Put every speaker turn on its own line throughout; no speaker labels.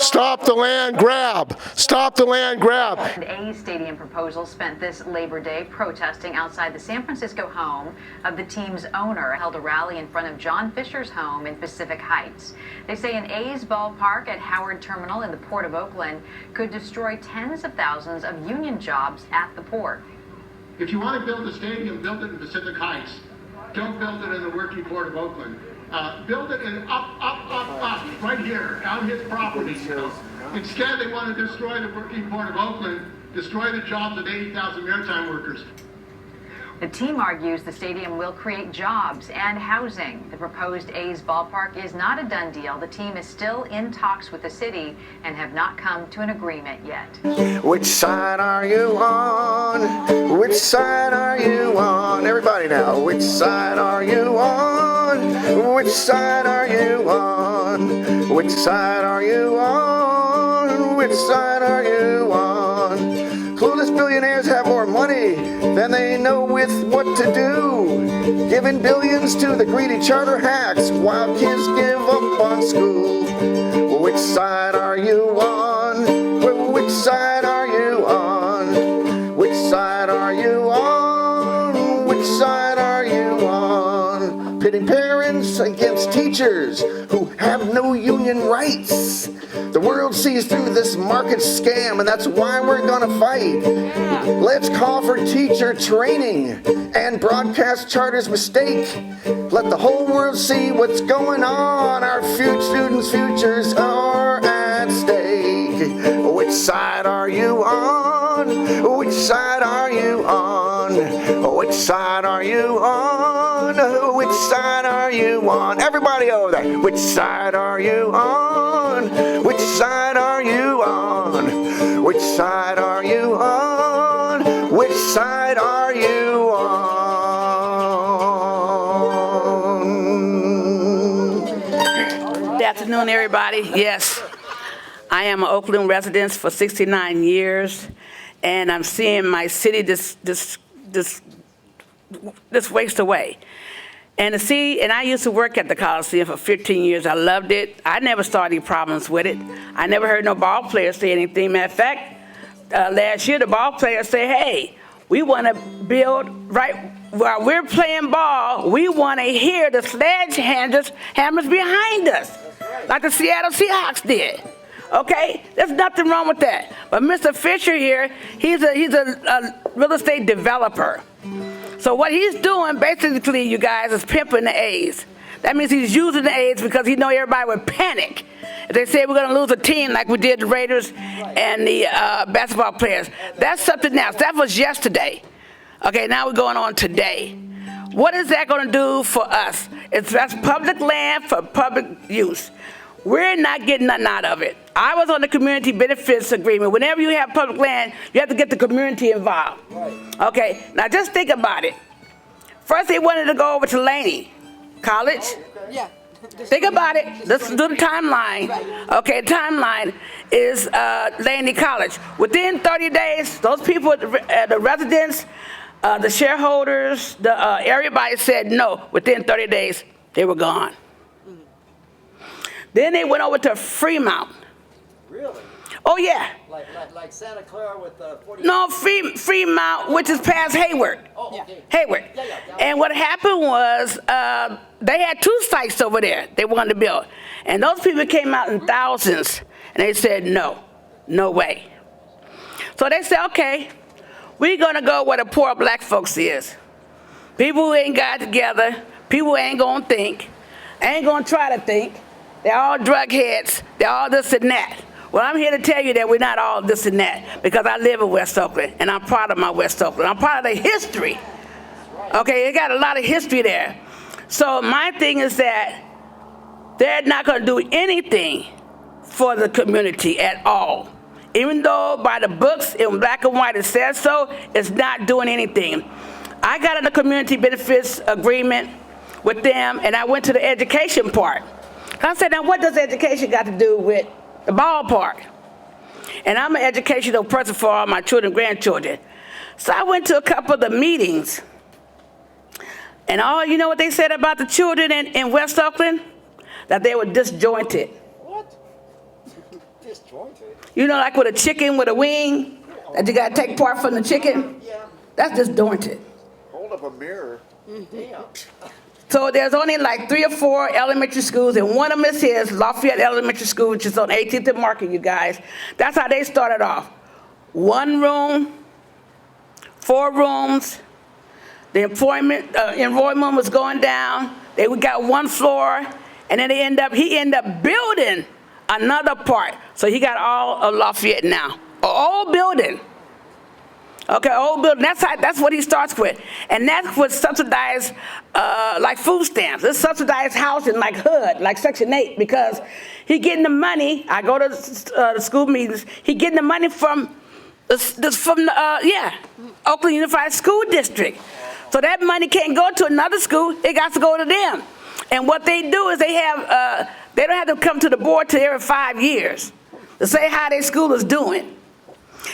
Stop the land grab. Stop the land grab.
A's stadium proposal spent this Labor Day protesting outside the San Francisco home of the team's owner, held a rally in front of John Fisher's home in Pacific Heights. They say an A's ballpark at Howard Terminal in the Port of Oakland could destroy tens of thousands of union jobs at the port.
If you want to build a stadium, build it in Pacific Heights. Don't build it in the working Port of Oakland. Build it in up, right here, on his property. Instead, they want to destroy the working Port of Oakland, destroy the jobs of 80,000 maritime workers.
The team argues the stadium will create jobs and housing. The proposed A's ballpark is not a done deal. The team is still in talks with the city and have not come to an agreement yet.
Which side are you on? Which side are you on? Everybody now, which side are you on? Which side are you on? Which side are you on? Which side are you on? Clueless billionaires have more money than they know with what to do, giving billions to the greedy charter hacks while kids give up on school. Which side are you on? Which side are you on? Which side are you on? Which side are you on? Pitting parents against teachers who have no union rights. The world sees through this market scam, and that's why we're gonna fight. Let's call for teacher training and broadcast charter's mistake. Let the whole world see what's going on. Our students' futures are at stake. Which side are you on? Which side are you on? Which side are you on? Which side are you on? Everybody over there. Which side are you on? Which side are you on? Which side are you on? Which side are you on?
Good afternoon, everybody. Yes, I am an Oakland resident for 69 years, and I'm seeing my city this waste away. And I used to work at the Coliseum for 15 years. I loved it. I never saw any problems with it. I never heard no ball players say anything. Matter of fact, last year the ball players say, hey, we want to build right while we're playing ball, we want to hear the sledgehammers behind us, like the Seattle Seahawks did. Okay, there's nothing wrong with that. But Mr. Fisher here, he's a real estate developer. So what he's doing, basically, you guys, is pimping the A's. That means he's using the A's because he knows everybody would panic if they say we're going to lose a team like we did the Raiders and the basketball players. That's something else. That was yesterday. Okay, now we're going on today. What is that going to do for us? That's public land for public use. We're not getting nothing out of it. I was on the community benefits agreement. Whenever you have public land, you have to get the community involved. Okay, now just think about it. First, they wanted to go over to Laney College.
Yeah.
Think about it. Let's do the timeline. Okay, timeline is Laney College. Within 30 days, those people, the residents, the shareholders, everybody said no. Within 30 days, they were gone. Then they went over to Fremont.
Really?
Oh, yeah.
Like Santa Clara with the 40.
No, Fremont, which is past Hayward.
Oh, okay.
Hayward.
Yeah.
And what happened was they had 2 sites over there they wanted to build. And those people came out in thousands, and they said, no way. So they said, okay, we're going to go where the poor black folks is. People who ain't got together, people who ain't going to think, ain't going to try to think. They're all drug heads. They're all this and that. Well, I'm here to tell you that we're not all this and that because I live in West Oakland, and I'm proud of my West Oakland. I'm proud of the history. Okay, it got a lot of history there. So my thing is that they're not going to do anything for the community at all. Even though by the books in black and white it says so, it's not doing anything. I got in a community benefits agreement with them, and I went to the education part. I said, now what does education got to do with the ballpark? And I'm an educational person for all my children and grandchildren. So I went to a couple of the meetings. And you know what they said about the children in West Oakland? That they were disjointed.
What? disjointed.
You know, like with a chicken with a wing, that you gotta take part from the chicken?
Yeah.
That's disjointed.
Hold up a mirror.
Damn.
So there's only like 3 or 4 elementary schools, and one of them is his, Lafayette Elementary School, which is on 18th and Market, you guys. That's how they started off. 1 room, 4 rooms. The enrollment was going down. They got 1 floor, and then he ended up building another part. So he got all of Lafayette now. An old building. Okay, old building. That's what he starts with, and that's what subsidized like food stamps. It's subsidized housing, like HUD, like Section 8, because he getting the money. I go to the school meetings. He getting the money from Oakland Unified School District. So that money can't go to another school. It got to go to them. And what they do is they don't have to come to the board till every 5 years to say how their school is doing.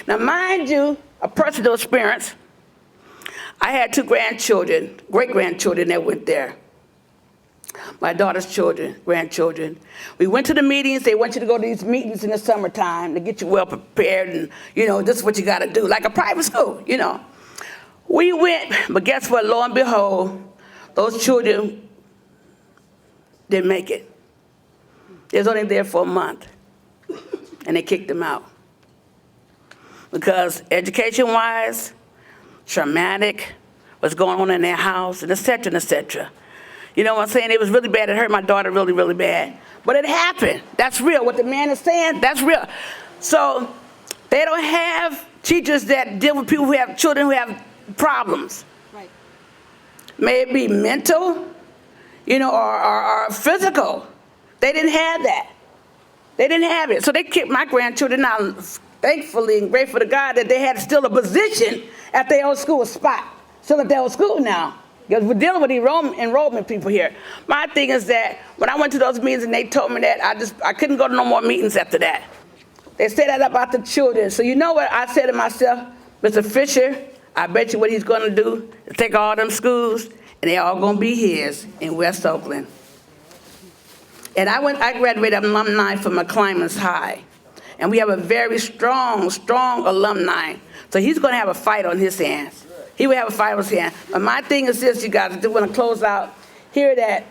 Now, mind you, a personal experience, I had 2 grandchildren, great-grandchildren that went there. My daughter's children, grandchildren. We went to the meetings. They want you to go to these meetings in the summertime to get you well prepared, and, you know, this is what you got to do, like a private school, you know. We went, but guess what? Lo and behold, those children didn't make it. They was only there for a month, and they kicked them out. Because education-wise, traumatic, what's going on in their house, and et cetera, and et cetera. You know what I'm saying? It was really bad. It hurt my daughter really, really bad. But it happened. That's real. What the man is saying, that's real. So they don't have teachers that deal with people who have children who have problems.
Right.
May it be mental, you know, or physical. They didn't have that. They didn't have it. So they kicked my grandchildren out. Thankfully and grateful to God that they had still a position at their old school spot. Still at their old school now. Because we're dealing with enrollment people here. My thing is that when I went to those meetings and they told me that, I couldn't go to no more meetings after that. They said that about the children. So you know what I said to myself? Mr. Fisher, I bet you what he's going to do is take all them schools and they all going to be his in West Oakland. And I graduated alumni from McClymonds High. And we have a very strong alumni. So he's going to have a fight on his hands. He will have a fight on his hands. But my thing is this, you guys, I just want to close out here that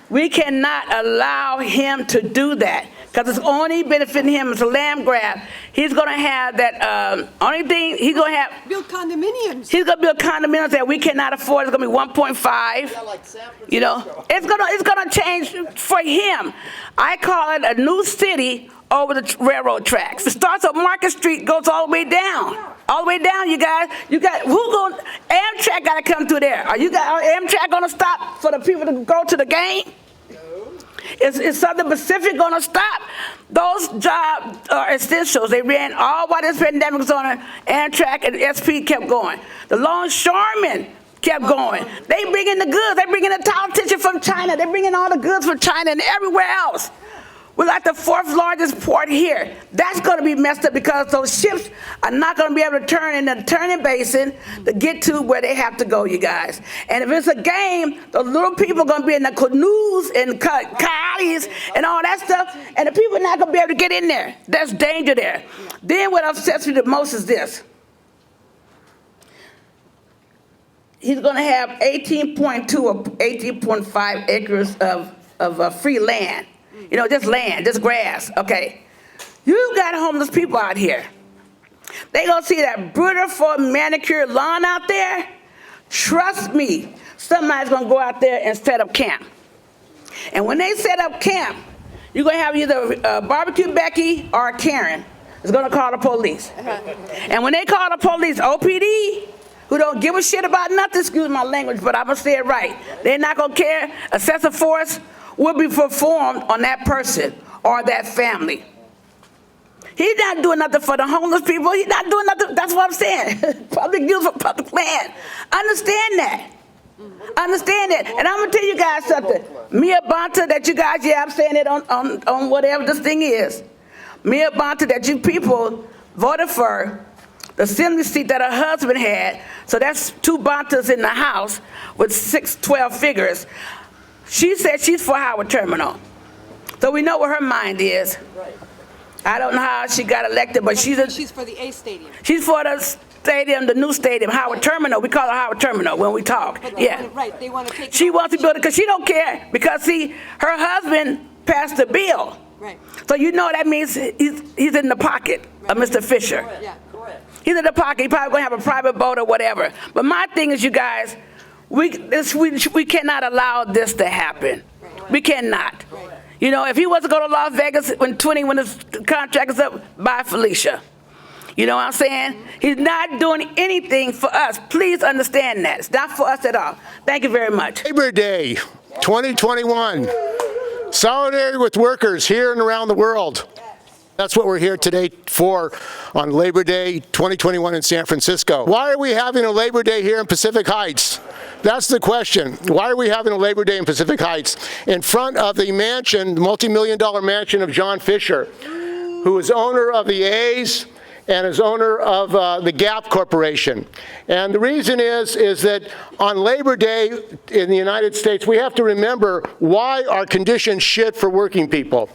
we cannot allow him to do that because it's only benefiting him. It's a land grab. He's going to have that, only thing he's going to have.
Build condominiums.
He's going to build condominiums that we cannot afford. It's going to be 1.5.
Yeah, like San Francisco.
You know, it's going to change for him. I call it a new city over the railroad tracks. It starts on Market Street, goes all the way down. All the way down, you guys. Amtrak got to come through there. Are Amtrak going to stop for the people to go to the game?
No.
Is Southern Pacific going to stop? Those jobs are essentials. They ran all while this pandemic was on. Amtrak and SP kept going. The longshoremen kept going. They bring in the goods. They bring in the towel tissue from China. They bring in all the goods from China and everywhere else. We're like the 4th largest port here. That's going to be messed up because those ships are not going to be able to turn in the turning basin to get to where they have to go, you guys. And if it's a game, the little people are going to be in the canoes and kayaks and all that stuff, and the people are not going to be able to get in there. There's danger there. Then what upsets me the most is this. He's going to have 18.2 or 18.5 acres of free land. You know, just land, just grass, okay. You got homeless people out here. They gonna see that beautiful manicured lawn out there. Trust me, somebody's gonna go out there and set up camp. And when they set up camp, you're gonna have either Barbecue Becky or Karen is gonna call the police. And when they call the police, OPD, who don't give a shit about nothing, excuse my language, but I'm gonna say it right. They're not gonna care. Excessive force will be performed on that person or that family. He's not doing nothing for the homeless people. He's not doing nothing. That's what I'm saying. Public use for public land. Understand that. Understand it. And I'm going to tell you guys something. Mia Bonta, that you guys, I'm saying it on whatever this thing is. Mia Bonta, that you people voted for the assembly seat that her husband had. So that's 2 Bontas in the House with 12 figures. She said she's for Howard Terminal. So we know what her mind is.
Right.
I don't know how she got elected, but
She's for the A Stadium.
she's for the stadium, the new stadium, Howard Terminal. We call it Howard Terminal when we talk.
But
Yeah.
Right, they want to take.
She wants to build it because she don't care. Because see, her husband passed the bill.
Right.
So you know that means he's in the pocket of Mr. Fisher.
Yeah.
He's in the pocket. He's probably going to have a private boat or whatever. But my thing is, you guys, we cannot allow this to happen. We cannot. You know, if he was to go to Las Vegas when his contract is up, bye, Felicia. You know what I'm saying? He's not doing anything for us. Please understand that. It's not for us at all. Thank you very much.
Labor Day 2021. Solidarity with workers here and around the world. That's what we're here today for on Labor Day 2021 in San Francisco. Why are we having a Labor Day here in Pacific Heights? That's the question. Why are we having a Labor Day in Pacific Heights in front of the mansion, the multi-million-dollar mansion of John Fisher, who is owner of the A's and is owner of the Gap Corporation? And the reason is that on Labor Day in the United States, we have to remember why are conditions shit for working people.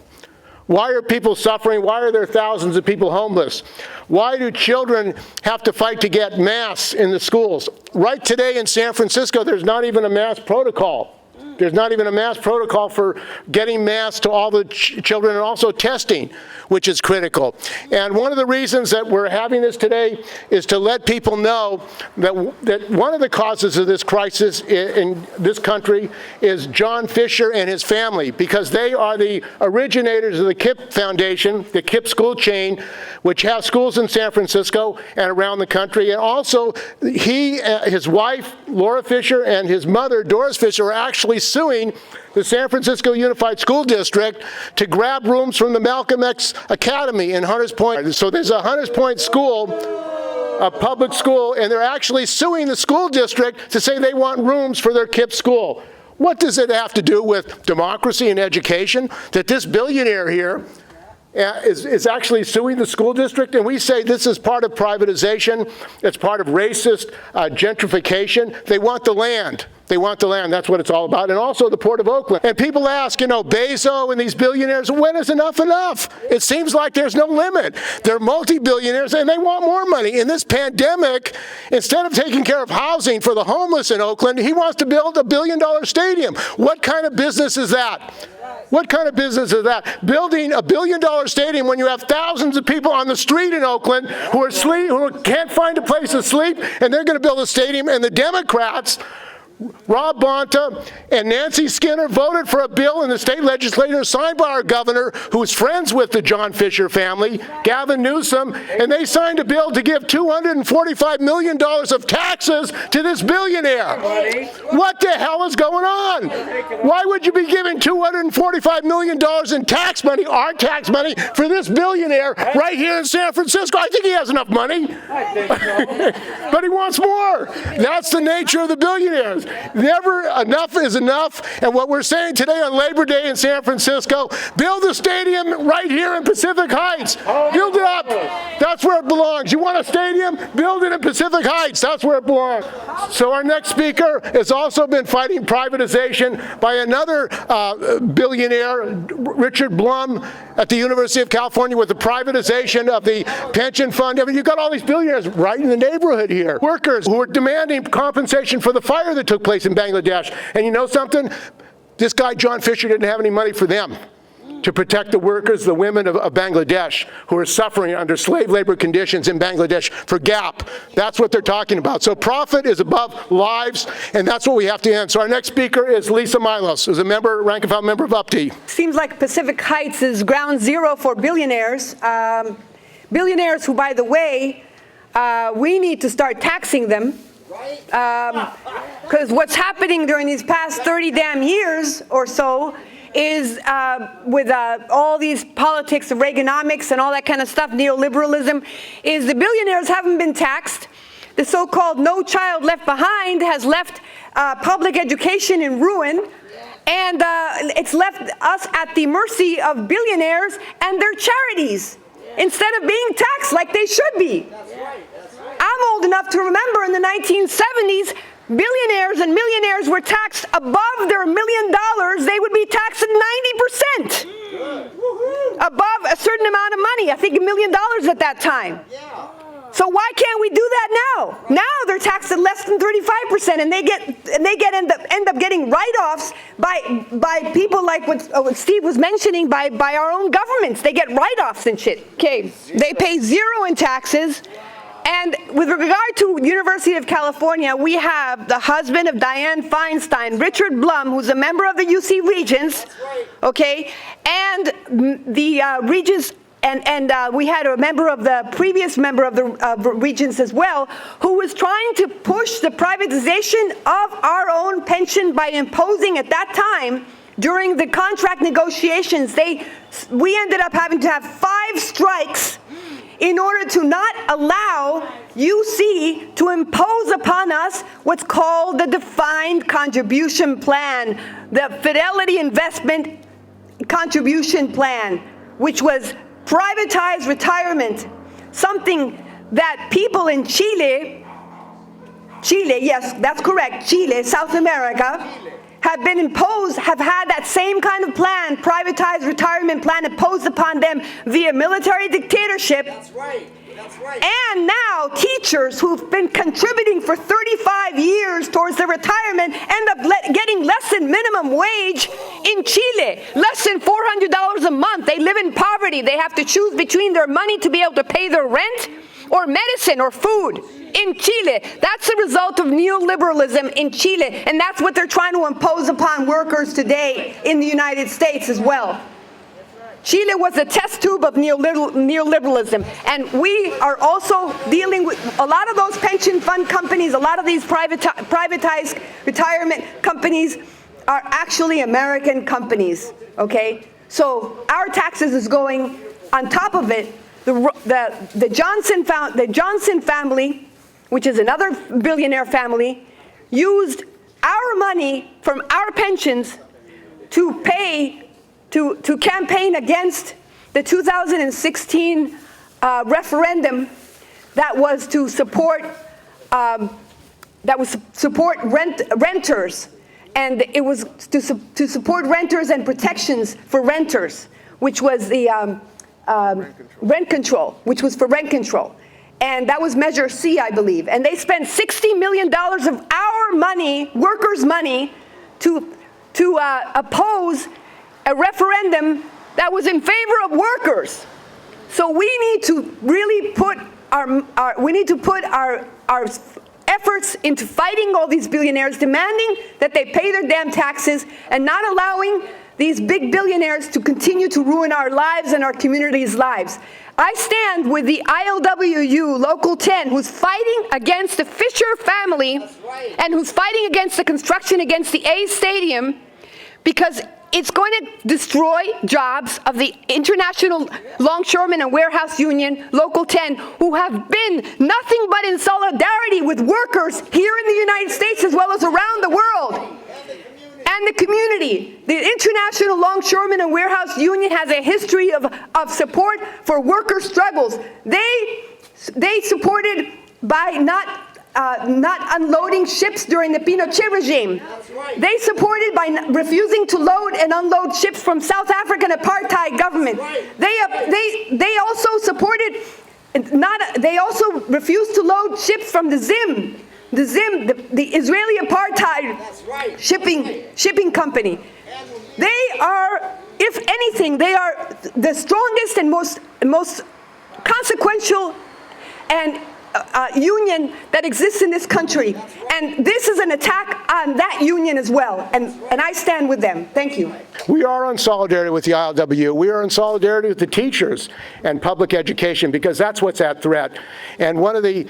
Why are people suffering? Why are there thousands of people homeless? Why do children have to fight to get masks in the schools? Right today in San Francisco, there's not even a mask protocol. There's not even a mask protocol for getting masks to all the children, and also testing, which is critical. And one of the reasons that we're having this today is to let people know that one of the causes of this crisis in this country is John Fisher and his family, because they are the originators of the KIPP Foundation, the KIPP school chain, which has schools in San Francisco and around the country. And also, his wife, Laura Fisher, and his mother, Doris Fisher, are actually suing the San Francisco Unified School District to grab rooms from the Malcolm X Academy in Hunters Point. So there's a Hunters Point school, a public school, and they're actually suing the school district to say they want rooms for their KIPP school. What does it have to do with democracy and education that this billionaire here is actually suing the school district? And we say this is part of privatization. It's part of racist gentrification. They want the land. They want the land. That's what it's all about. And also the Port of Oakland. And people ask, you know, Bezos and these billionaires, when is enough enough? It seems like there's no limit. They're multi-billionaires and they want more money. In this pandemic, instead of taking care of housing for the homeless in Oakland, he wants to build $1 billion stadium. What kind of business is that? What kind of business is that? Building $1 billion stadium when you have thousands of people on the street in Oakland who can't find a place to sleep, and they're going to build a stadium, and the Democrats, Rob Bonta and Nancy Skinner, voted for a bill in the state legislature signed by our governor, who's friends with the John Fisher family, Gavin Newsom, and they signed a bill to give $245 million of taxes to this billionaire. What the hell is going on? Why would you be giving $245 million in tax money, our tax money, for this billionaire right here in San Francisco? I think he has enough money. But he wants more. That's the nature of the billionaires. Never enough is enough. And what we're saying today on Labor Day in San Francisco, build a stadium right here in Pacific Heights. Build it up. That's where it belongs. You want a stadium? Build it in Pacific Heights. That's where it belongs. So our next speaker has also been fighting privatization by another billionaire, Richard Blum, at the University of California, with the privatization of the pension fund. I mean, you've got all these billionaires right in the neighborhood here. Workers who are demanding compensation for the fire that took place in Bangladesh. And you know something? This guy, John Fisher, didn't have any money for them to protect the workers, the women of Bangladesh, who are suffering under slave labor conditions in Bangladesh for Gap. That's what they're talking about. So profit is above lives, and that's what we have to end. So our next speaker is Lisa Milos, who's a member, rank and file member of UPTI.
Seems like Pacific Heights is ground zero for billionaires. Billionaires who, by the way, we need to start taxing them. Because what's happening during these past 30 damn years or so is with all these politics of Reaganomics and all that kind of stuff, neoliberalism, is the billionaires haven't been taxed. The so-called No Child Left Behind has left public education in ruin, and it's left us at the mercy of billionaires and their charities instead of being taxed like they should be. I'm old enough to remember in the 1970s, billionaires and millionaires were taxed above their $1 million. They would be taxed at 90%. above a certain amount of money. I think $1 million at that time.
Yeah.
So why can't we do that now? Now they're taxed at less than 35%, and they end up getting write-offs by people like what Steve was mentioning, by our own governments. They get write-offs and shit. Okay, they pay zero in taxes. And with regard to University of California, we have the husband of Dianne Feinstein, Richard Blum, who's a member of the UC Regents, okay, and the Regents. And we had a previous member of the Regents as well, who was trying to push the privatization of our own pension by imposing, at that time, during the contract negotiations, we ended up having to have 5 strikes in order to not allow UC to impose upon us what's called the defined contribution plan, the Fidelity Investment Contribution Plan, which was privatized retirement, something that people in Chile, yes, that's correct, Chile, South America, have had that same kind of plan, privatized retirement plan imposed upon them via military dictatorship.
That's right. That's right.
And now teachers who've been contributing for 35 years towards their retirement end up getting less than minimum wage in Chile, less than $400 a month. They live in poverty. They have to choose between their money to be able to pay their rent or medicine or food in Chile. That's the result of neoliberalism in Chile, and that's what they're trying to impose upon workers today in the United States as well. Chile was a test tube of neoliberalism, and we are also dealing with a lot of those pension fund companies, a lot of these privatized retirement companies are actually American companies, okay? So our taxes is going on top of it. The Johnson family, which is another billionaire family, used our money from our pensions to campaign against the 2016 referendum that was to support renters, and it was to support renters and protections for renters, which was the rent control, which was for rent control. And that was Measure C, I believe. And they spent $60 million of our money, workers' money, to oppose a referendum that was in favor of workers. So we need to really put our efforts into fighting all these billionaires, demanding that they pay their damn taxes, and not allowing these big billionaires to continue to ruin our lives and our communities' lives. I stand with the ILWU Local 10, who's fighting against the Fisher family, and who's fighting against the construction against the A's Stadium, because it's going to destroy jobs of the International Longshoremen and Warehouse Union, Local 10, who have been nothing but in solidarity with workers here in the United States as well as around the world. And the community. The International Longshoremen and Warehouse Union has a history of support for worker struggles. They supported by not unloading ships during the Pinochet regime.
Right.
They supported by refusing to load and unload ships from South African apartheid government.
Right.
They also supported they also refused to load ships from the Zim, the Israeli apartheid shipping company. They are, if anything, they are the strongest and most consequential and union that exists in this country. And this is an attack on that union as well. And I stand with them. Thank you.
We are in solidarity with the ILWU. We are in solidarity with the teachers and public education, because that's what's at threat. And one of the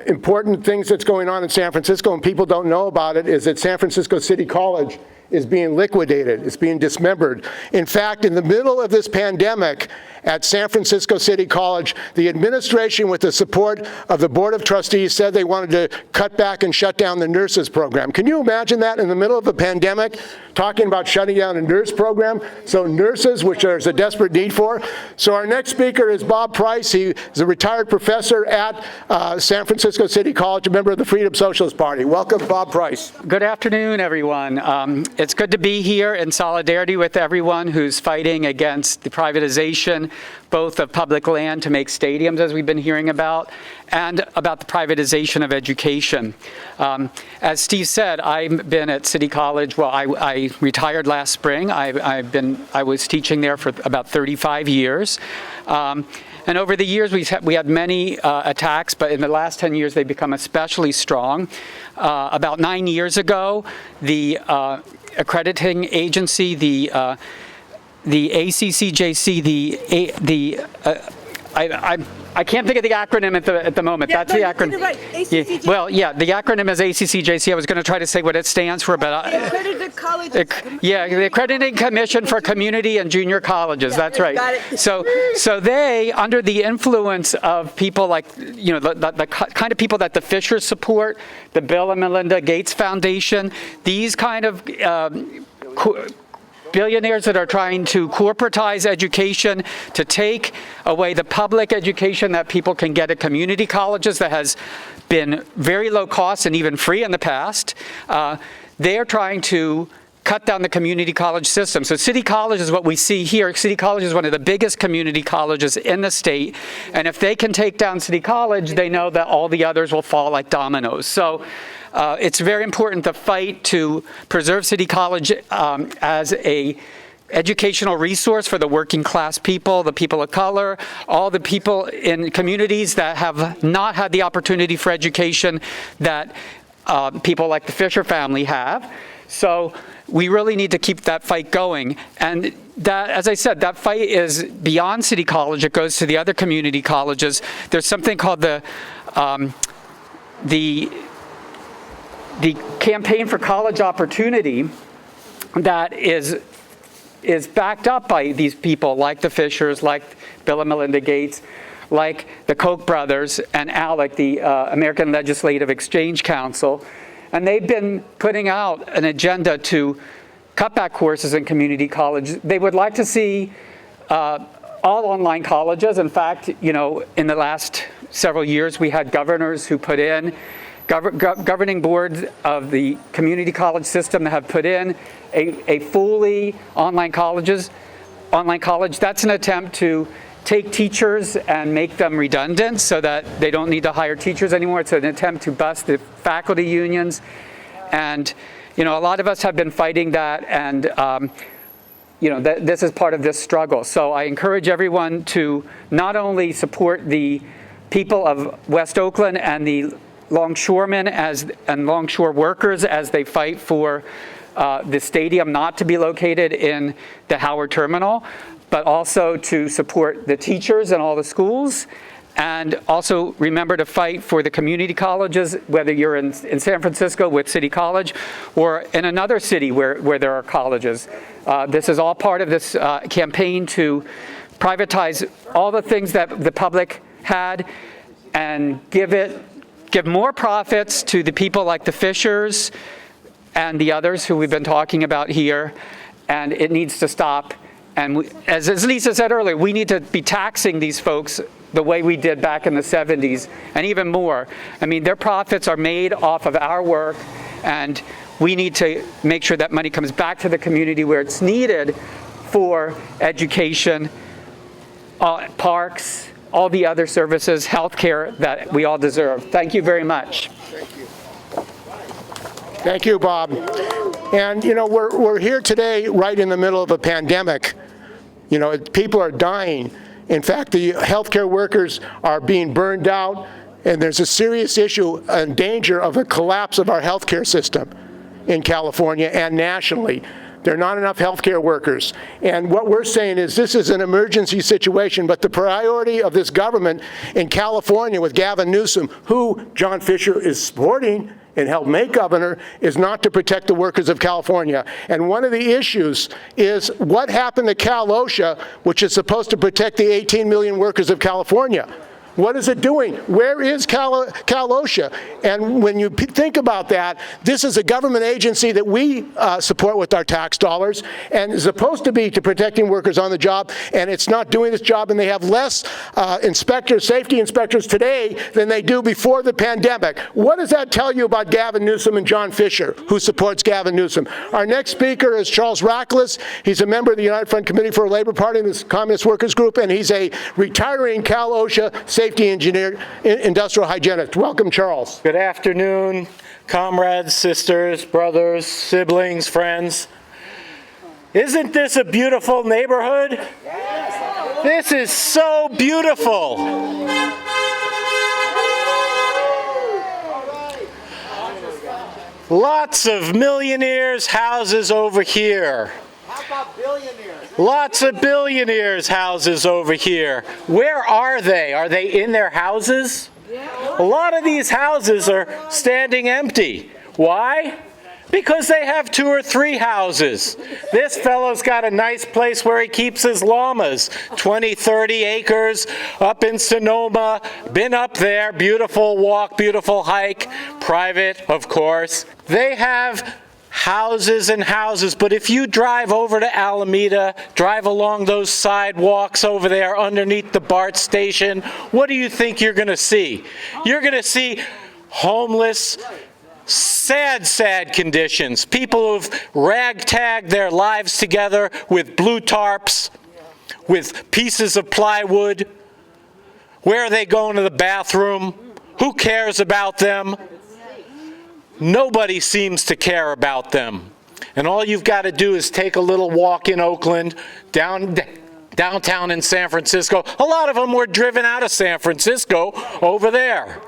important things that's going on in San Francisco, and people don't know about it, is that San Francisco City College is being liquidated. It's being dismembered. In fact, in the middle of this pandemic, at San Francisco City College. The administration, with the support of the Board of Trustees, said they wanted to cut back and shut down the nurses program. Can you imagine that in the middle of a pandemic, talking about shutting down a nurse program? So nurses, which there's a desperate need for. So our next speaker is Bob Price. He is a retired professor at San Francisco City College, a member of the Freedom Socialist Party. Welcome, Bob Price.
Good afternoon, everyone. It's good to be here in solidarity with everyone who's fighting against the privatization, both of public land to make stadiums, as we've been hearing about, and about the privatization of education. As Steve said, I've been at City College. Well, I retired last spring. I was teaching there for about 35 years. And over the years, we had many attacks, but in the last 10 years, they've become especially strong. About 9 years ago, the accrediting agency, the ACCJC, I can't think of the acronym at the moment.
Yeah,
That's
no,
the
you did
acronym.
it right. ACCJC.
Yeah, well, yeah, the acronym is ACCJC. I was going to try to say what it stands for, but
Accredited colleges.
yeah, the Accrediting Commission for Community and Junior Colleges.
Yeah,
That's right.
got it.
So they, under the influence of people like, you know, the kind of people that the Fishers support, the Bill and Melinda Gates Foundation, these kind of billionaires that are trying to corporatize education, to take away the public education that people can get at community colleges that has been very low cost and even free in the past. They're trying to cut down the community college system. So City College is what we see here. City College is one of the biggest community colleges in the state. And if they can take down City College, they know that all the others will fall like dominoes. So it's very important to fight to preserve City College as a educational resource for the working class people, the people of color, all the people in communities that have not had the opportunity for education that people like the Fisher family have. So we really need to keep that fight going. And that, as I said, that fight is beyond City College. It goes to the other community colleges. There's something called the Campaign for College Opportunity that is backed up by these people like the Fishers, like Bill and Melinda Gates, like the Koch brothers and ALEC, the American Legislative Exchange Council. And they've been putting out an agenda to cut back courses in community college. They would like to see all online colleges. In fact, you know, in the last several years, we had governors who put in, governing boards of the community college system that have put in a fully online college. That's an attempt to take teachers and make them redundant so that they don't need to hire teachers anymore. It's an attempt to bust the faculty unions. And, you know, a lot of us have been fighting that, and, you know, this is part of this struggle. So I encourage everyone to not only support the people of West Oakland and the longshoremen and longshore workers as they fight for the stadium not to be located in the Howard Terminal, but also to support the teachers in all the schools, and also remember to fight for the community colleges, whether you're in San Francisco with City College or in another city where there are colleges. This is all part of this campaign to privatize all the things that the public had and give more profits to the people like the Fishers and the others who we've been talking about here, and it needs to stop. And as Lisa said earlier, we need to be taxing these folks the way we did back in the 70s, and even more. I mean, their profits are made off of our work, and we need to make sure that money comes back to the community where it's needed for education, parks, all the other services, healthcare that we all deserve. Thank you very much.
Thank you, Bob. And, you know, we're here today right in the middle of a pandemic. You know, people are dying. In fact, the healthcare workers are being burned out, and there's a serious issue and danger of a collapse of our healthcare system in California and nationally. There are not enough healthcare workers. And what we're saying is this is an emergency situation, but the priority of this government in California with Gavin Newsom, who John Fisher is supporting and helped make governor is not to protect the workers of California. And one of the issues is what happened to Cal OSHA, which is supposed to protect the 18 million workers of California. What is it doing? Where is Cal OSHA? And when you think about that, this is a government agency that we support with our tax dollars and is supposed to be to protecting workers on the job, and it's not doing its job, and they have less inspectors, safety inspectors today than they do before the pandemic. What does that tell you about Gavin Newsom and John Fisher, who supports Gavin Newsom? Our next speaker is Charles Rockless. He's a member of the United Front Committee for a Labor Party in the Communist Workers Group, and he's a retiring Cal OSHA safety engineer, industrial hygienist. Welcome, Charles.
Good afternoon, comrades, sisters, brothers, siblings, friends. Isn't this a beautiful neighborhood? This is so beautiful. Lots of millionaires' houses over here.
How about billionaires?
Lots of billionaires' houses over here. Where are they? Are they in their houses? A lot of these houses are standing empty. Why? Because they have 2 or 3 houses. This fellow's got a nice place where he keeps his llamas. 20, 30 acres up in Sonoma. Been up there. Beautiful walk, beautiful hike. Private, of course. They have houses and houses, but if you drive over to Alameda, drive along those sidewalks over there underneath the BART station, what do you think you're going to see? You're going to see homeless, sad, sad conditions. People who've ragtagged their lives together with blue tarps, with pieces of plywood. Where are they going to the bathroom? Who cares about them? Nobody seems to care about them. And all you've got to do is take a little walk in Oakland, downtown in San Francisco. A lot of them were driven out of San Francisco over there.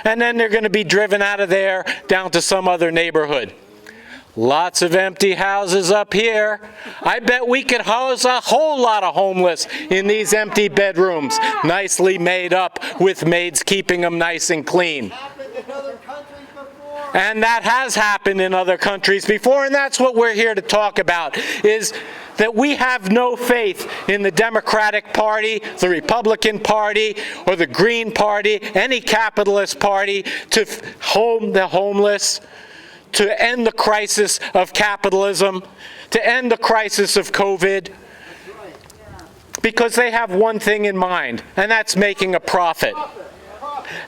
And then they're going to be driven out of there down to some other neighborhood. Lots of empty houses up here. I bet we could house a whole lot of homeless in these empty bedrooms, nicely made up with maids keeping them nice and clean. And that has happened in other countries before, and that's what we're here to talk about, is that we have no faith in the Democratic Party, the Republican Party, or the Green Party, any capitalist party, to home the homeless, to end the crisis of capitalism, to end the crisis of COVID, because they have one thing in mind, and that's making a profit.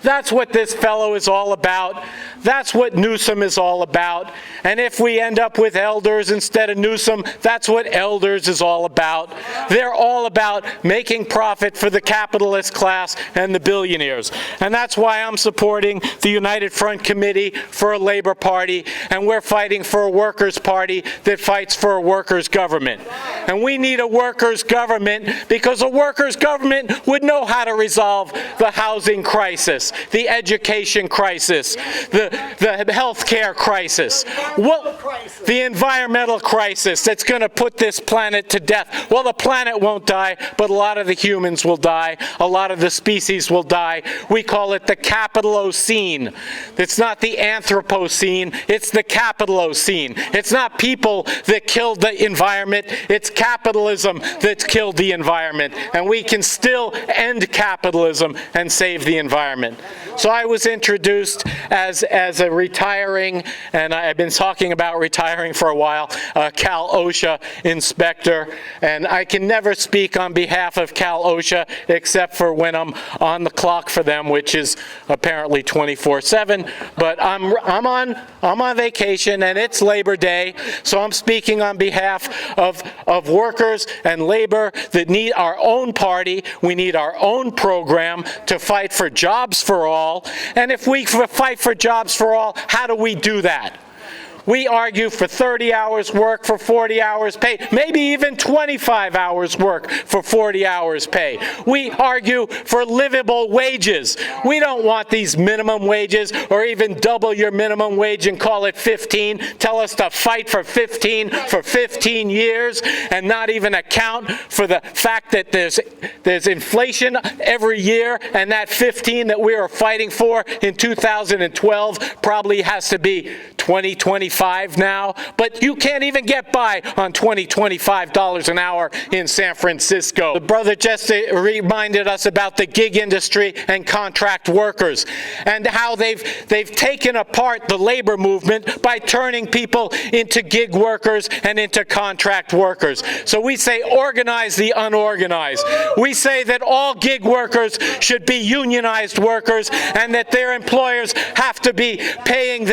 That's what this fellow is all about. That's what Newsom is all about. And if we end up with elders instead of Newsom, that's what elders is all about. They're all about making profit for the capitalist class and the billionaires. And that's why I'm supporting the United Front Committee for a Labor Party, and we're fighting for a workers' party that fights for a workers' government. And we need a workers' government because a workers' government would know how to resolve the housing crisis, the education crisis, the health care crisis, the environmental crisis that's going to put this planet to death. Well, the planet won't die, but a lot of the humans will die. A lot of the species will die. We call it the Capitalocene. It's not the Anthropocene, it's the Capitalocene. It's not people that killed the environment, it's capitalism that's killed the environment. And we can still end capitalism and save the environment. So I was introduced as a retiring, and I've been talking about retiring for a while, Cal OSHA inspector. And I can never speak on behalf of Cal OSHA except for when I'm on the clock for them, which is apparently 24/7. But I'm on vacation, and it's Labor Day, so I'm speaking on behalf of workers and labor that need our own party. We need our own program to fight for jobs for all. And if we fight for jobs for all, how do we do that? We argue for 30 hours work for 40 hours pay, maybe even 25 hours work for 40 hours pay. We argue for livable wages. We don't want these minimum wages or even double your minimum wage and call it 15. Tell us to fight for 15 for 15 years and not even account for the fact that there's inflation every year, and that 15 that we are fighting for in 2012 probably has to be $20, $25 now. But you can't even get by on $20, $25 an hour in San Francisco. The brother just reminded us about the gig industry and contract workers and how they've taken apart the labor movement by turning people into gig workers and into contract workers. So we say organize the unorganized. We say that all gig workers should be unionized workers and that their employers have to be paying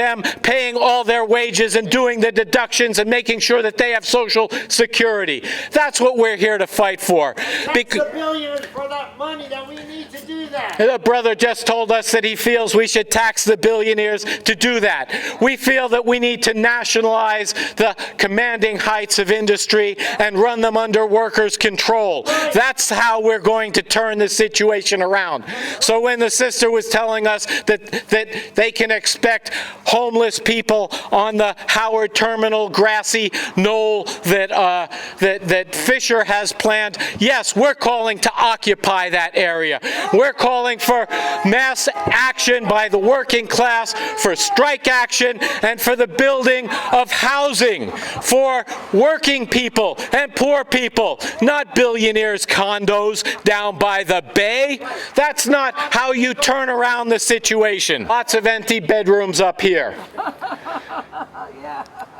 all their wages and doing the deductions and making sure that they have Social Security. That's what we're here to fight for.
Tax the billionaires for that money that we need to do that.
The brother just told us that he feels we should tax the billionaires to do that. We feel that we need to nationalize the commanding heights of industry and run them under workers' control. That's how we're going to turn the situation around. So when the sister was telling us that they can expect homeless people on the Howard Terminal grassy knoll that Fisher has planned, yes, we're calling to occupy that area. We're calling for mass action by the working class, for strike action, and for the building of housing for working people and poor people, not billionaires' condos down by the bay. That's not how you turn around the situation. Lots of empty bedrooms up here.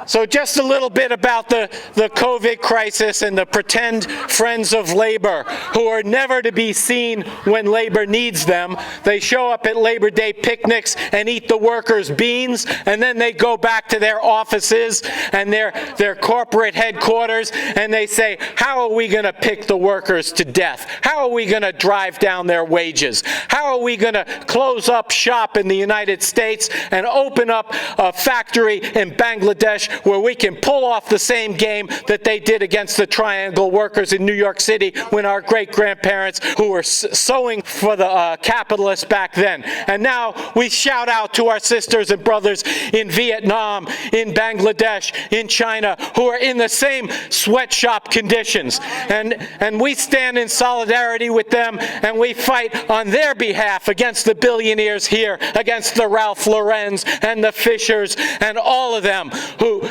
So just a little bit about the COVID crisis and the pretend friends of labor who are never to be seen when labor needs them. They show up at Labor Day picnics and eat the workers' beans, and then they go back to their offices and their corporate headquarters and they say, how are we going to pick the workers to death? How are we going to drive down their wages? How are we going to close up shop in the United States and open up a factory in Bangladesh where we can pull off the same game that they did against the triangle workers in New York City when our great-grandparents who were sewing for the capitalists back then. And now we shout out to our sisters and brothers in Vietnam, in Bangladesh, in China, who are in the same sweatshop conditions. And we stand in solidarity with them and we fight on their behalf against the billionaires here, against the Ralph Laurens and the Fishers and all of them who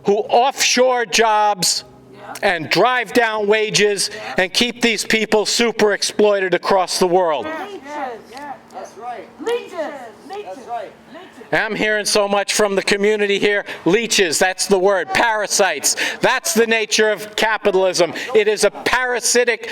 offshore jobs and drive down wages and keep these people super exploited across the world.
That's right. That's right.
I'm hearing so much from the community here. Leeches, that's the word. Parasites. That's the nature of capitalism. It is a parasitic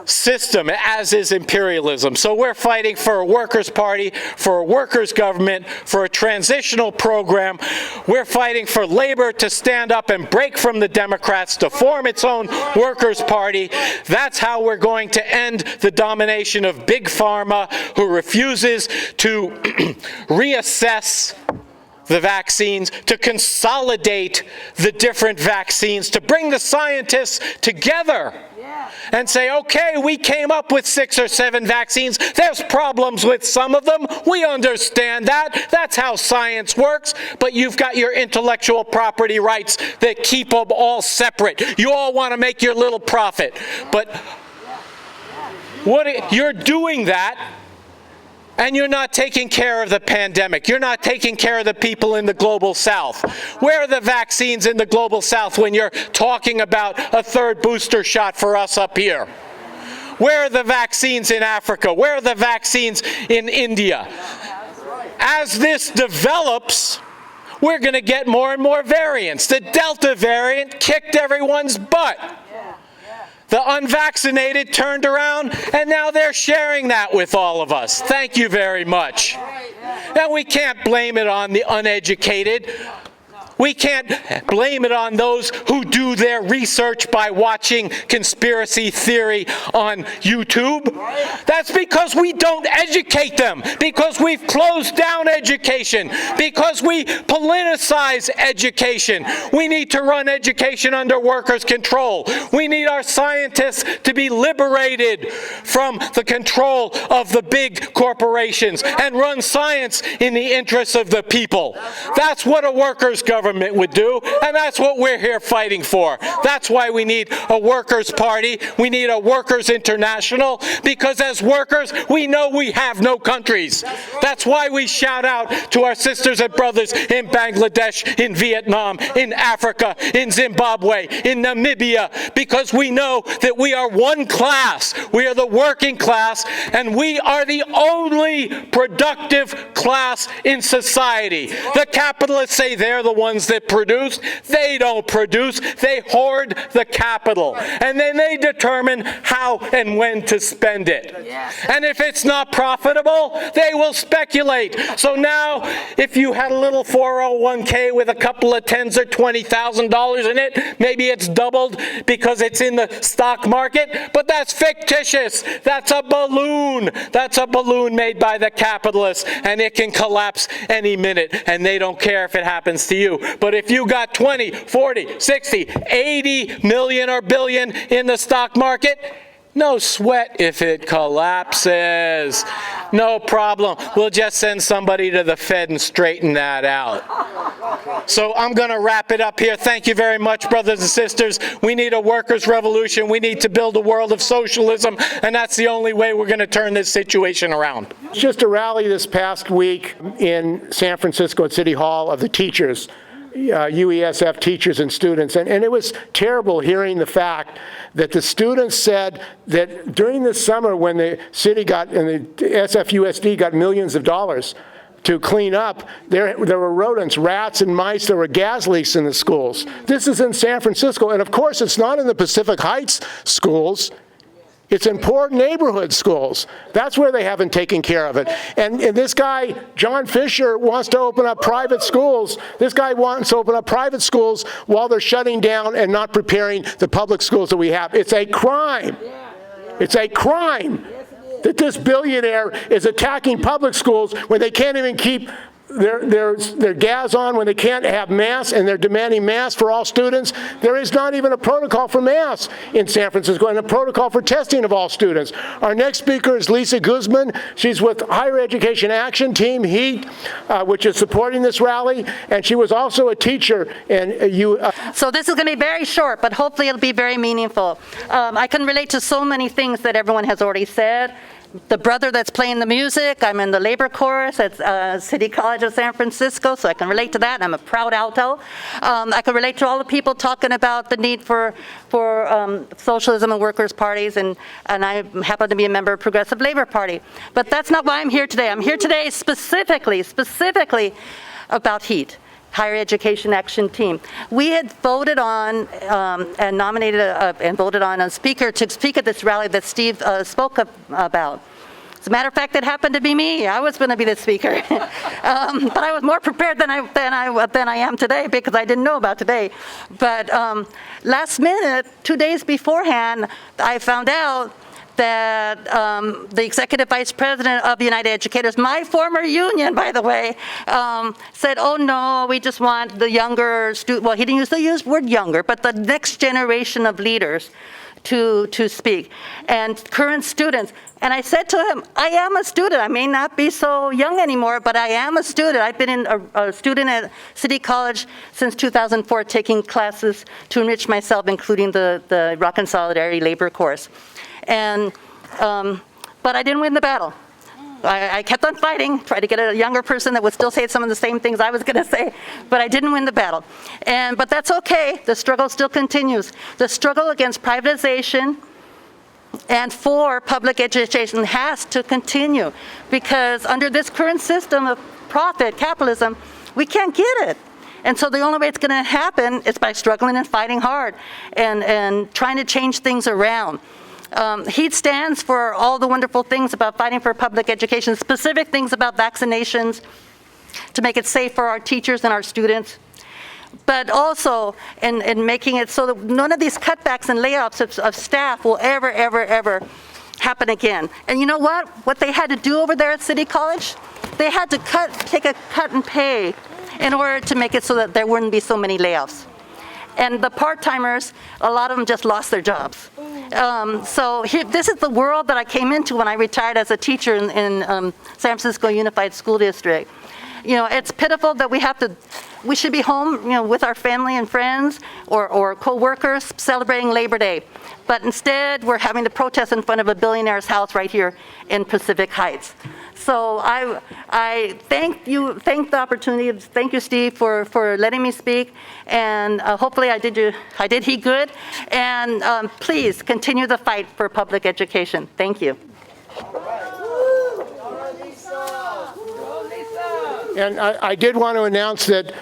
system, as is imperialism. So we're fighting for a workers' party, for a workers' government, for a transitional program. We're fighting for labor to stand up and break from the Democrats to form its own workers' party. That's how we're going to end the domination of Big Pharma, who refuses to reassess the vaccines, to consolidate the different vaccines, to bring the scientists together and say, okay, we came up with 6 or 7 vaccines. There's problems with some of them. We understand that. That's how science works. But you've got your intellectual property rights that keep them all separate. You all want to make your little profit. But you're doing that, and you're not taking care of the pandemic. You're not taking care of the people in the global south. Where are the vaccines in the global south when you're talking about a 3rd booster shot for us up here? Where are the vaccines in Africa? Where are the vaccines in India? As this develops, we're going to get more and more variants. The Delta variant kicked everyone's butt. The unvaccinated turned around, and now they're sharing that with all of us. Thank you very much. And we can't blame it on the uneducated. We can't blame it on those who do their research by watching conspiracy theory on YouTube. That's because we don't educate them, because we've closed down education, because we politicize education. We need to run education under workers' control. We need our scientists to be liberated from the control of the big corporations and run science in the interests of the people. That's what a workers' government would do, and that's what we're here fighting for. That's why we need a workers' party. We need a workers' international, because as workers, we know we have no countries. That's why we shout out to our sisters and brothers in Bangladesh, in Vietnam, in Africa, in Zimbabwe, in Namibia, because we know that we are one class. We are the working class, and we are the only productive class in society. The capitalists say they're the ones that produce. They don't produce. They hoard the capital, and then they determine how and when to spend it. And if it's not profitable, they will speculate. So now, if you had a little 401k with a couple of tens or $20,000 in it, maybe it's doubled because it's in the stock market, but that's fictitious. That's a balloon. That's a balloon made by the capitalists, and it can collapse any minute, and they don't care if it happens to you. But if you got 20, 40, 60, 80 million or billion in the stock market, no sweat if it collapses. No problem. We'll just send somebody to the Fed and straighten that out. So I'm going to wrap it up here. Thank you very much, brothers and sisters. We need a workers' revolution. We need to build a world of socialism, and that's the only way we're going to turn this situation around.
Just a rally this past week in San Francisco at City Hall of the teachers, UESF teachers and students, and it was terrible hearing the fact that the students said that during the summer when the city got, and the SFUSD got millions of dollars to clean up, there were rodents, rats and mice, there were gas leaks in the schools. This is in San Francisco, and of course it's not in the Pacific Heights schools. It's in poor neighborhood schools. That's where they haven't taken care of it. And this guy, John Fisher, wants to open up private schools. This guy wants to open up private schools while they're shutting down and not preparing the public schools that we have. It's a crime. It's a crime that this billionaire is attacking public schools when they can't even keep their gas on, when they can't have masks, and they're demanding masks for all students. There is not even a protocol for masks in San Francisco and a protocol for testing of all students. Our next speaker is Lisa Guzman. She's with Higher Education Action Team, HEAT, which is supporting this rally, and she was also a teacher. And
So this is going to be very short, but hopefully it'll be very meaningful. I can relate to so many things that everyone has already said. The brother that's playing the music, I'm in the labor chorus at City College of San Francisco, so I can relate to that. I'm a proud alto. I can relate to all the people talking about the need for socialism and workers' parties, and I happen to be a member of Progressive Labor Party. But that's not why I'm here today. I'm here today specifically about HEAT. Higher Education Action Team. We had voted on and nominated and voted on a speaker to speak at this rally that Steve spoke about. As a matter of fact, it happened to be me. I was going to be the speaker, but I was more prepared than I am today because I didn't know about today. But last minute, 2 days beforehand, I found out that the executive vice president of United Educators, my former union, by the way, said, oh no, we just want the younger well, he didn't use the word younger, but the next generation of leaders to speak, and current students. And I said to him, I am a student. I may not be so young anymore, but I am a student. I've been a student at City College since 2004, taking classes to enrich myself, including the Rock and Solidarity labor course. And, but I didn't win the battle. I kept on fighting, tried to get a younger person that would still say some of the same things I was going to say, but I didn't win the battle. But that's okay. The struggle still continues. The struggle against privatization and for public education has to continue, because under this current system of profit, capitalism, we can't get it. And so the only way it's going to happen is by struggling and fighting hard and trying to change things around. HEAT stands for all the wonderful things about fighting for public education, specific things about vaccinations to make it safe for our teachers and our students. but also in making it so that none of these cutbacks and layoffs of staff will ever happen again. And you know what? What they had to do over there at City College, they had to take a cut in pay in order to make it so that there wouldn't be so many layoffs. And the part-timers, a lot of them just lost their jobs. So this is the world that I came into when I retired as a teacher in San Francisco Unified School District. You know, it's pitiful that we should be home, you know, with our family and friends or co-workers celebrating Labor Day. But instead, we're having to protest in front of a billionaire's house right here in Pacific Heights. So I thank the opportunity. Thank you, Steve, for letting me speak. And hopefully I did he good. And please continue the fight for public education. Thank you.
And I did want to announce that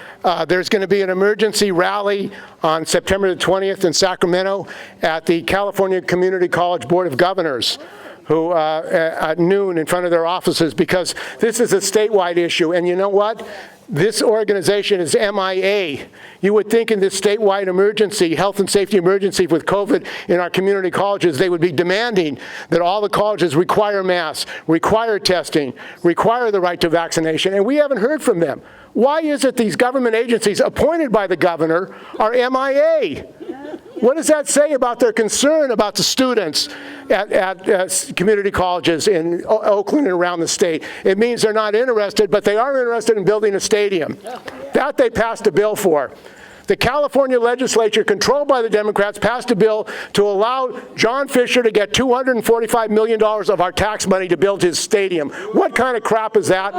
there's going to be an emergency rally on September the 20th in Sacramento at the California Community College Board of Governors, who at noon in front of their offices, because this is a statewide issue. And you know what? This organization is MIA. You would think in this statewide emergency, health and safety emergency with COVID in our community colleges, they would be demanding that all the colleges require masks, require testing, require the right to vaccination, and we haven't heard from them. Why is it these government agencies appointed by the governor are MIA? What does that say about their concern about the students at community colleges in Oakland and around the state? It means they're not interested, but they are interested in building a stadium. That they passed a bill for. The California legislature, controlled by the Democrats, passed a bill to allow John Fisher to get $245 million of our tax money to build his stadium. What kind of crap is that?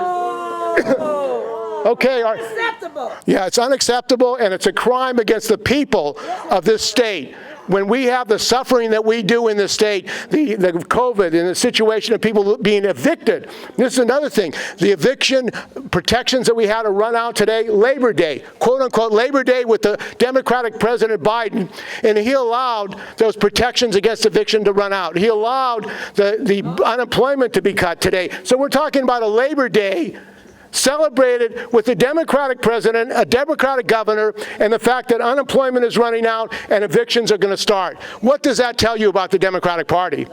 Okay,
Unacceptable.
Yeah, it's unacceptable, and it's a crime against the people of this state. When we have the suffering that we do in the state, the COVID and the situation of people being evicted. This is another thing. The eviction protections that we had to run out today, Labor Day, quote unquote Labor Day with the Democratic President Biden, and he allowed those protections against eviction to run out. He allowed the unemployment to be cut today. So we're talking about a Labor Day celebrated with a Democratic president, a Democratic governor, and the fact that unemployment is running out and evictions are going to start. What does that tell you about the Democratic Party?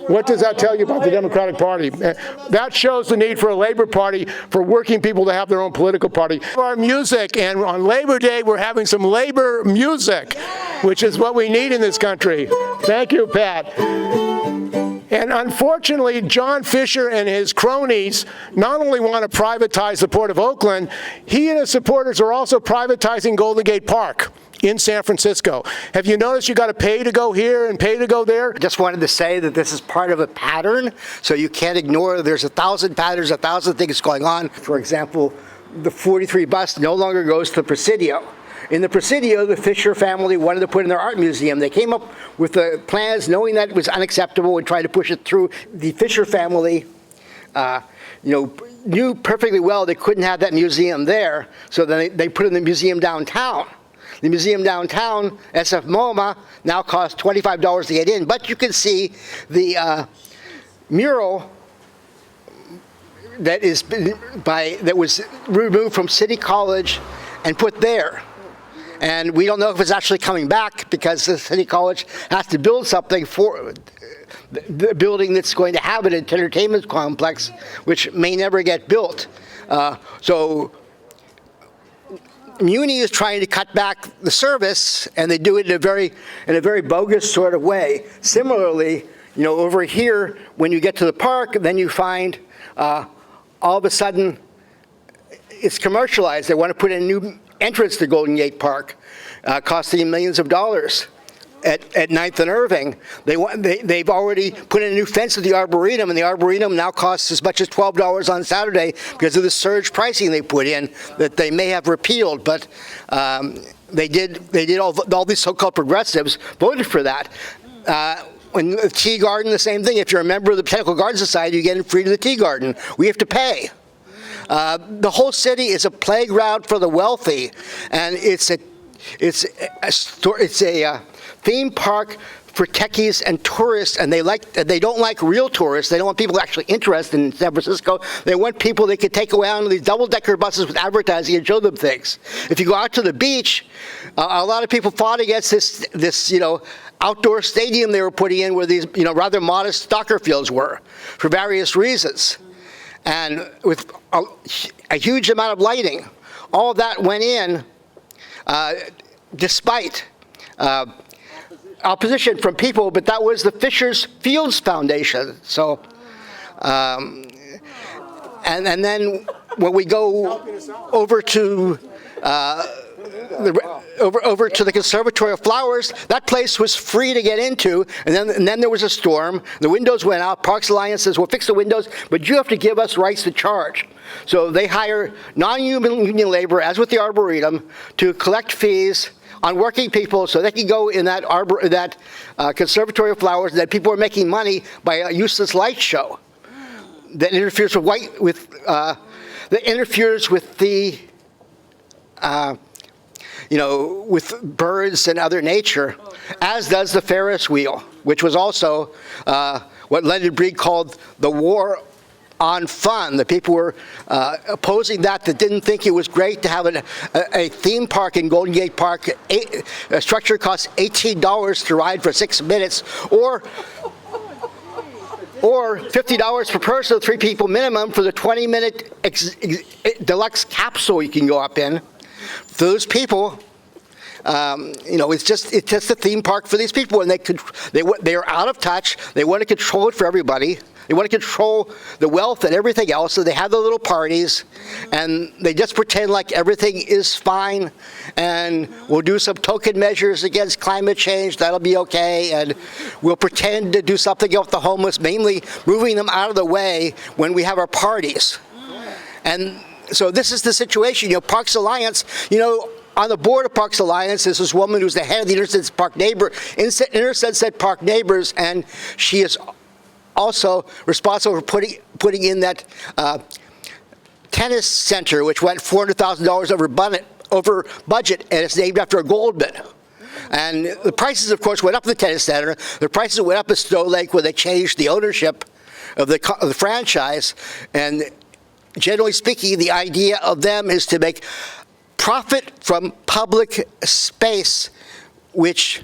What does that tell you about the Democratic Party? That shows the need for a Labor Party, for working people to have their own political party. Our music, and on Labor Day, we're having some labor music, which is what we need in this country. Thank you, Pat. And unfortunately, John Fisher and his cronies not only want to privatize the Port of Oakland, he and his supporters are also privatizing Golden Gate Park in San Francisco. Have you noticed you got to pay to go here and pay to go there?
I just wanted to say that this is part of a pattern, so you can't ignore there's 1,000 patterns, 1,000 things going on. For example, the 43 bus no longer goes to the Presidio. In the Presidio, the Fisher family wanted to put in their art museum. They came up with the plans knowing that it was unacceptable and tried to push it through. The Fisher family, knew perfectly well they couldn't have that museum there, so then they put in the museum downtown. The museum downtown, SF MoMA, now costs $25 to get in, but you can see the mural that was removed from City College and put there. And we don't know if it's actually coming back because the City College has to build something for the building that's going to have an entertainment complex, which may never get built. So Muni is trying to cut back the service, and they do it in a very bogus sort of way. Similarly, over here, when you get to the park, then you find all of a sudden it's commercialized. They want to put in a new entrance to Golden Gate Park, costing millions of dollars. At 9th and Irving, they've already put in a new fence at the Arboretum, and the Arboretum now costs as much as $12 on Saturday because of the surge pricing they put in that they may have repealed, but they did all these so-called progressives voted for that. When the Tea Garden, the same thing. If you're a member of the Botanical Garden Society, you get in free to the Tea Garden. We have to pay. The whole city is a playground for the wealthy, and it's a theme park for techies and tourists, and they don't like real tourists. They don't want people actually interested in San Francisco. They want people they could take around on these double-decker buses with advertising and show them things. If you go out to the beach, a lot of people fought against this outdoor stadium they were putting in where these rather modest soccer fields were for various reasons, and with a huge amount of lighting. All of that went in despite opposition from people, but that was the Fishers Fields Foundation. So, and then when we go over to over to the Conservatory of Flowers, that place was free to get into, and then there was a storm. The windows went out. Parks Alliance says, "We'll fix the windows, but you have to give us rights to charge." So they hire non-union labor, as with the Arboretum, to collect fees on working people so they can go in that Conservatory of Flowers, that people are making money by a useless light show that interferes with the with birds and other nature, as does the Ferris wheel, which was also what Leonard Breed called the war on fun. The people were opposing that didn't think it was great to have a theme park in Golden Gate Park. A structure costs $18 to ride for 6 minutes, or $50 per person, 3 people minimum, for the 20-minute deluxe capsule you can go up in. For those people, it's just a theme park for these people, and they are out of touch. They want to control it for everybody. They want to control the wealth and everything else, so they have the little parties, and they just pretend like everything is fine, and we'll do some token measures against climate change, that'll be okay, and we'll pretend to do something with the homeless, mainly moving them out of the way when we have our parties. And so this is the situation. Parks Alliance, on the board of Parks Alliance is this woman who's the head of the Intersunset Park Neighbors, and she is also responsible for putting in that tennis center, which went $400,000 over budget, and it's named after a Goldman. And the prices, of course, went up at the tennis center. The prices went up at Stowe Lake when they changed the ownership of the franchise. And generally speaking, the idea of them is to make profit from public space, which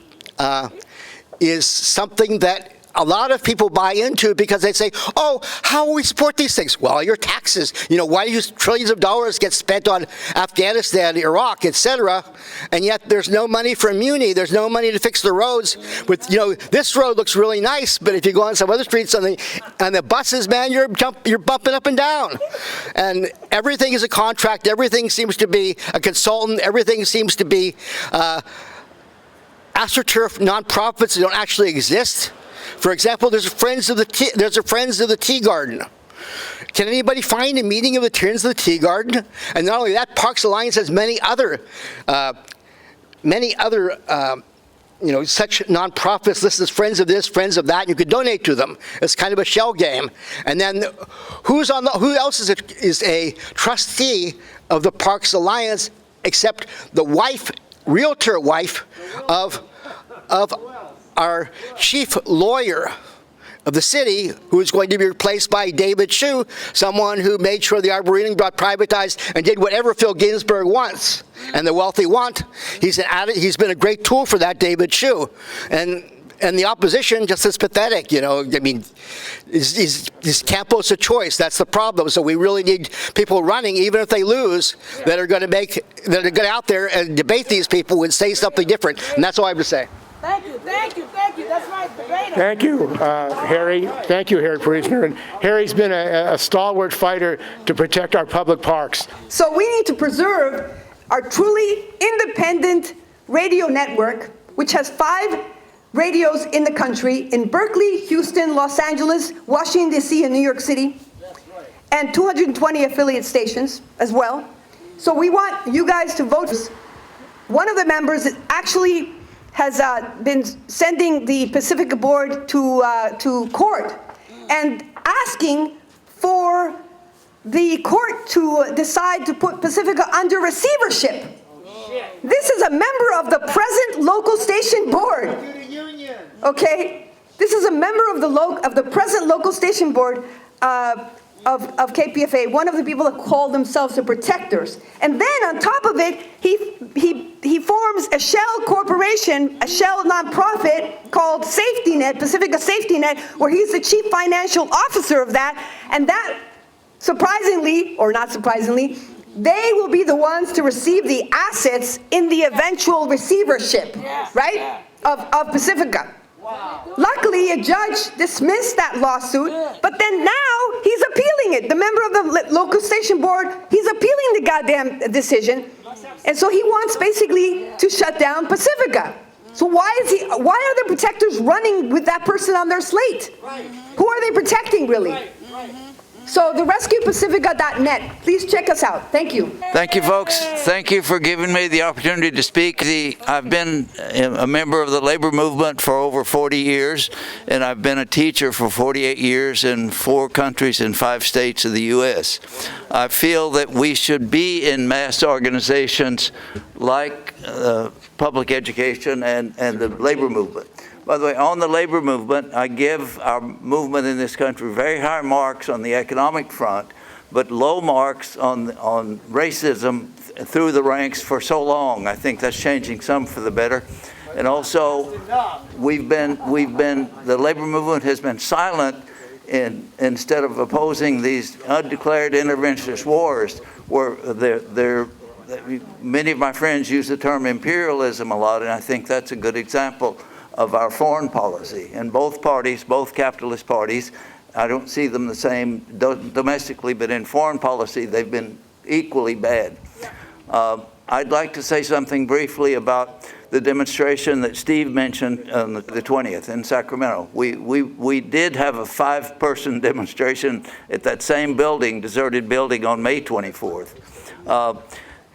is something that a lot of people buy into, because they say, "Oh, how will we support these things?" Well, your taxes. Why do trillions of dollars get spent on Afghanistan, Iraq, etc., and yet there's no money for Muni. There's no money to fix the roads. This road looks really nice, but if you go on some other streets on the buses, man, you're bumping up and down, and everything is a contract. Everything seems to be a consultant. Everything seems to be AstroTurf nonprofits that don't actually exist. For example, there's a Friends of the Tea Garden. Can anybody find a meeting of the Friends of the Tea Garden? And not only that, Parks Alliance has many other such nonprofits listed as Friends of this, Friends of that. You could donate to them. It's kind of a shell game. And then who else is a trustee of the Parks Alliance except the realtor wife of our chief lawyer of the city, who is going to be replaced by David Hsu, someone who made sure the Arboretum got privatized and did whatever Phil Ginsburg wants and the wealthy want. He's been a great tool for that, David Hsu. And the opposition just is pathetic, is Campos a choice? That's the problem. So we really need people running, even if they lose, that are going to get out there and debate these people and say something different. And that's all I have to say.
Thank you. That's my debater.
Thank you, Harry. Thank you, Harry Priestner. And Harry's been a stalwart fighter to protect our public parks.
So we need to preserve our truly independent radio network, which has 5 radios in the country, in Berkeley, Houston, Los Angeles, Washington, D.C., and New York City, and 220 affiliate stations as well. So we want you guys to vote. One of the members actually has been sending the Pacifica board to court and asking for the court to decide to put Pacifica under receivership. This is a member of the present local station board. Okay? This is a member of the present local station board of KPFA, one of the people that call themselves the protectors. And then on top of it, he forms a shell corporation, a shell nonprofit called Safety Net, Pacifica Safety Net, where he's the chief financial officer of that. And that, surprisingly, or not surprisingly, they will be the ones to receive the assets in the eventual receivership, right, of Pacifica. Wow. Luckily, a judge dismissed that lawsuit, but then now he's appealing it. The member of the local station board, he's appealing the goddamn decision, and so he wants basically to shut down Pacifica. So why are the protectors running with that person on their slate? Right. Who are they protecting, really? Right. So the rescuepacifica.net, please check us out. Thank you.
Thank you, folks. Thank you for giving me the opportunity to speak. I've been a member of the labor movement for over 40 years, and I've been a teacher for 48 years in 4 countries and 5 states of the U.S. I feel that we should be in mass organizations like public education and the labor movement. By the way, on the labor movement, I give our movement in this country very high marks on the economic front, but low marks on racism through the ranks for so long. I think that's changing some for the better. And also, the labor movement has been silent instead of opposing these undeclared interventionist wars, where many of my friends use the term imperialism a lot, and I think that's a good example of our foreign policy. And both parties, both capitalist parties, I don't see them the same domestically, but in foreign policy, they've been equally bad. I'd like to say something briefly about the demonstration that Steve mentioned on the 20th in Sacramento. We did have a 5-person demonstration at that same building, deserted building, on May 24th.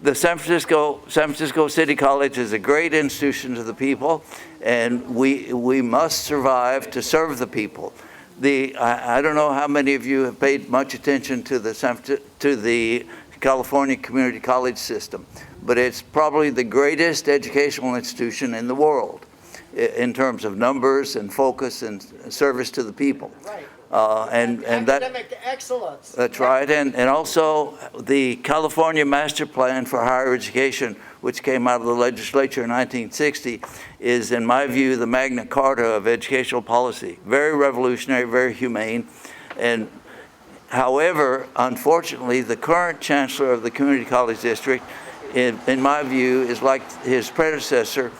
The San Francisco City College is a great institution to the people, and we must survive to serve the people. I don't know how many of you have paid much attention to the California community college system, but it's probably the greatest educational institution in the world in terms of numbers and focus and service to the people.
Right.
And
academic excellence.
That's right, and also the California Master Plan for Higher Education, which came out of the legislature in 1960, is, in my view, the Magna Carta of educational policy. Very revolutionary, very humane. And however, unfortunately, the current chancellor of the community college district, in my view, is like his predecessor.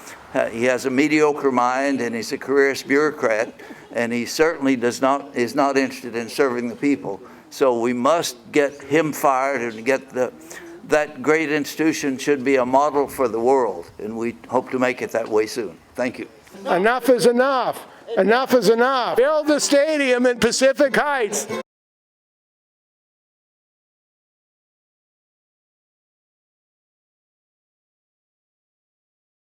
He has a mediocre mind, and he's a careerist bureaucrat, and he certainly is not interested in serving the people. So we must get him fired and get that great institution should be a model for the world, and we hope to make it that way soon. Thank you.
Enough is enough. Enough is enough. Build the stadium in Pacific Heights.